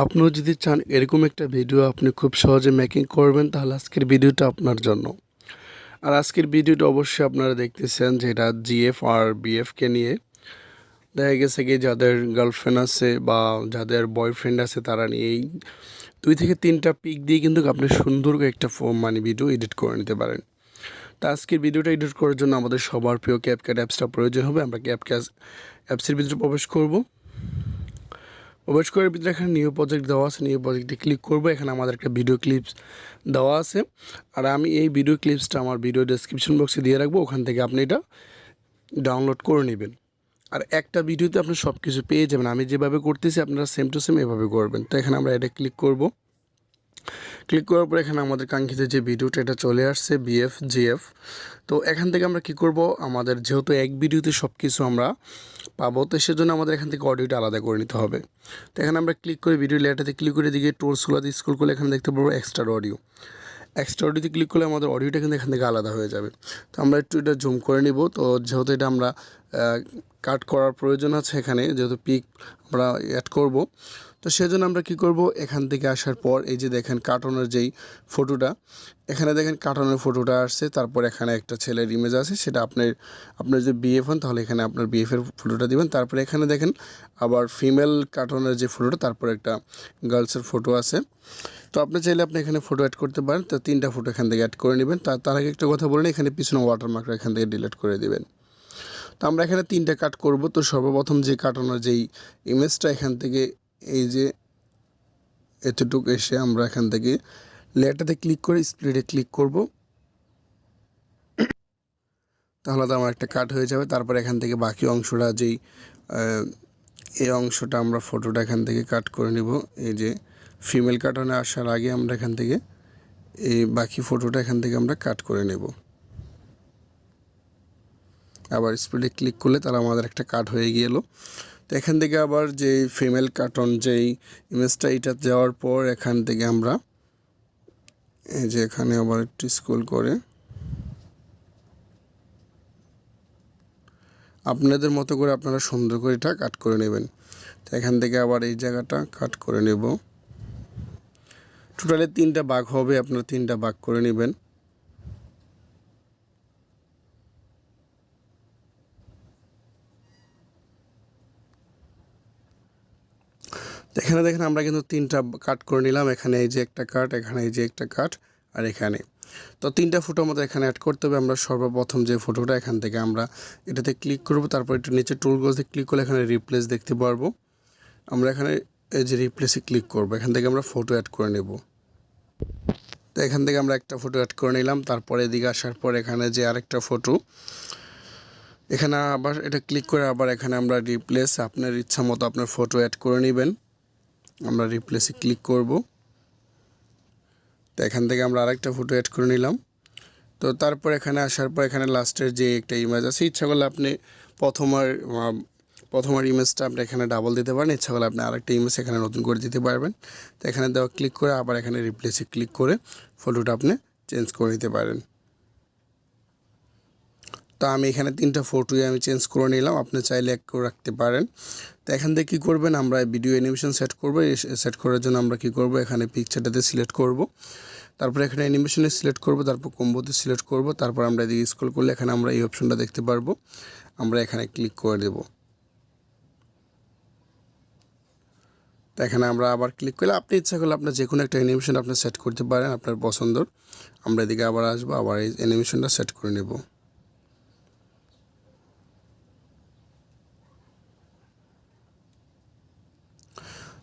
আপনিও যদি চান এরকম একটা ভিডিও আপনি খুব সহজে মেকিং করবেন, তাহলে আজকের ভিডিওটা আপনার জন্য। আর আজকের ভিডিওটা অবশ্যই আপনারা দেখতেছেন যে এটা জিএফ আর বিএফকে নিয়ে। দেখা গেছে কি যাদের গার্লফ্রেন্ড আছে বা যাদের বয়ফ্রেন্ড আছে তারা নিয়ে এই 2 থেকে 3টা পিক দিয়ে কিন্তু আপনি সুন্দর একটা ভিডিও এডিট করে নিতে পারেন। তা আজকের ভিডিওটা এডিট করার জন্য আমাদের সবার প্রিয় ক্যাপকাট অ্যাপসটা প্রয়োজন হবে। আমরা ক্যাপকাট অ্যাপসের ভিতরে প্রবেশ করব। প্রবেশ করার ভিতরে এখানে নিউ প্রজেক্ট দেওয়া আছে, নিউ প্রজেক্টে ক্লিক করব। এখানে আমাদের একটা ভিডিও ক্লিপস দেওয়া আছে, আর আমি এই ভিডিও ক্লিপসটা আমার ভিডিও ডেসক্রিপশন বক্সে দিয়ে রাখবো, ওখান থেকে আপনি এটা ডাউনলোড করে নেবেন। আর একটা ভিডিওতে আপনি সব কিছু পেয়ে যাবেন। আমি যেভাবে করতেছি আপনারা সেম টু সেম এভাবে করবেন। তো এখানে আমরা এটা ক্লিক করব। ক্লিক করার পর এখানে আমাদের কাঙ্ক্ষিত যে ভিডিওটা এটা চলে আসছে বিএফ জিএফ। তো এখান থেকে আমরা কি করব, আমাদের যেহেতু এক ভিডিওতে সব কিছু আমরা পাবো, তো সেজন্য আমাদের এখান থেকে অডিওটা আলাদা করে নিতে হবে। তো এখানে আমরা ক্লিক করে ভিডিও লেয়ারটাতে ক্লিক করে দিকে টুলসগুলোতে স্ক্রল করলে এখানে দেখতে পাবো এক্সট্রা অডিও। এক্সট্রা অডিওতে ক্লিক করলে আমাদের অডিওটা কিন্তু এখান থেকে আলাদা হয়ে যাবে। তো আমরা একটু এটা জুম করে নিব। তো যেহেতু এটা আমরা কাট করার প্রয়োজন আছে, এখানে যেহেতু পিক আমরা অ্যাড করব, তো সেজন্য আমরা কি করব, এখান থেকে আসার পর এই যে দেখেন কার্টুনের যেই ফটোটা, এখানে দেখেন কার্টুনের ফটোটা আসছে। তারপর এখানে একটা ছেলের ইমেজ আছে, সেটা আপনার যদি বিএফ হন তাহলে এখানে আপনার বিএফের ফটোটা দিবেন। তারপরে এখানে দেখেন আবার ফিমেল কার্টুনের যে ফটোটা, তারপর একটা গার্লসের ফটো আছে। তো আপনি চাইলে আপনি এখানে ফটো অ্যাড করতে পারেন। তো 3টা ফটো এখান থেকে অ্যাড করে নেবেন। তার আগে একটা কথা বলেন, এখানে পিছনে ওয়াটারমার্কটা এখান থেকে ডিলিট করে দিবেন। তো আমরা এখানে 3টা কাট করব। তো সর্বপ্রথম যে কাটানোর যেই ইমেজটা, এখান থেকে এই যে এতটুকু এসে আমরা এখান থেকে লেয়ারটাতে ক্লিক করে স্প্লিটে ক্লিক করব, তাহলে তো আমার একটা কাট হয়ে যাবে। তারপর এখান থেকে বাকি অংশটা যেই এই অংশটা আমরা ফটোটা এখান থেকে কাট করে নিব। এই যে ফিমেল কাটনে আসার আগে আমরা এখান থেকে এই বাকি ফটোটা এখান থেকে আমরা কাট করে নেব। আবার স্প্লিটে ক্লিক করলে তাহলে আমাদের একটা কাট হয়ে গেল। তো এখান থেকে আবার যে ফিমেল কার্টন যেই ইমেজটা, এটা যাওয়ার পর এখান থেকে আমরা এই যে এখানে আবার একটু স্ক্রল করে আপনাদের মতো করে আপনারা সুন্দর করে এটা কাট করে নেবেন। তো এখান থেকে আবার এই জায়গাটা কাট করে নেব। টোটালি 3টা ভাগ হবে, আপনারা 3টা ভাগ করে নেবেন। এখানে দেখেন আমরা কিন্তু 3টা কাট করে নিলাম। এখানে এই যে একটা কাট, এখানে এই যে একটা কাট, আর এখানে। তো 3টা ফটো আমাদের এখানে অ্যাড করতে হবে। আমরা সর্বপ্রথম যে ফটোটা, এখান থেকে আমরা এটাতে ক্লিক করব। তারপর একটু নিচে টুলগুলোতে ক্লিক করলে এখানে রিপ্লেস দেখতে পারবো। আমরা এখানে এই যে রিপ্লেসে ক্লিক করব, এখান থেকে আমরা ফটো অ্যাড করে নেব। তো এখান থেকে আমরা একটা ফটো অ্যাড করে নিলাম। তারপরে এদিকে আসার পর এখানে যে আরেকটা ফটো, এখানে আবার এটা ক্লিক করে আবার এখানে আমরা রিপ্লেস, আপনার ইচ্ছা মতো আপনার ফটো অ্যাড করে নেবেন। আমরা রিপ্লেসে ক্লিক করব। তো এখান থেকে আমরা আরেকটা ফটো অ্যাড করে নিলাম। তো তারপর এখানে আসার পর এখানে লাস্টের যে একটা ইমেজ আছে, ইচ্ছা করলে আপনি প্রথমার ইমেজটা আপনি এখানে ডাবল দিতে পারেন, ইচ্ছা করলে আপনি আরেকটা ইমেজ এখানে নতুন করে দিতে পারবেন। তো এখানে দেওয়া ক্লিক করে আবার এখানে রিপ্লেসে ক্লিক করে ফটোটা আপনি চেঞ্জ করে নিতে পারেন। তো আমি এখানে 3টা ফটোই আমি চেঞ্জ করে নিলাম, আপনি চাইলে এক করে রাখতে পারেন। তো এখান থেকে কী করবেন, আমরা ভিডিও অ্যানিমেশন সেট করব। সেট করার জন্য আমরা কি করব, এখানে পিকচারটাতে সিলেক্ট করব, তারপর এখানে অ্যানিমেশনে সিলেক্ট করব, তারপর কম্বোতে সিলেক্ট করব। তারপর আমরা এদিকে স্ক্রল করলে এখানে আমরা এই অপশনটা দেখতে পারবো, আমরা এখানে ক্লিক করে দেব। তো এখানে আমরা আবার ক্লিক করলে আপনি ইচ্ছা করলে আপনার যে কোনো একটা অ্যানিমেশন আপনি সেট করতে পারেন আপনার পছন্দর। আমরা এদিকে আবার আসবো, আবার এই অ্যানিমেশনটা সেট করে নেব।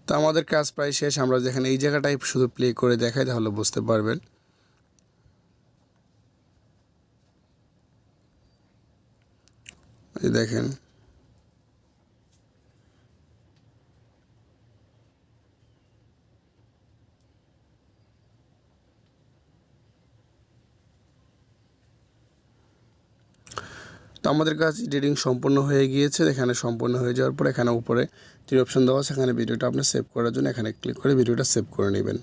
তো আমাদের কাজ প্রায় শেষ। আমরা যেখানে এই জায়গাটাই শুধু প্লে করে দেখাই তাহলে বুঝতে পারবেন। এই দেখেন, তো আমাদের কাজ এডিটিং সম্পূর্ণ হয়ে গিয়েছে। এখানে সম্পূর্ণ হয়ে যাওয়ার পর এখানে উপরে 3 অপশন দেওয়া আছে, এখানে ভিডিওটা আপনি সেভ করার জন্য এখানে ক্লিক করে ভিডিওটা সেভ করে নেবেন।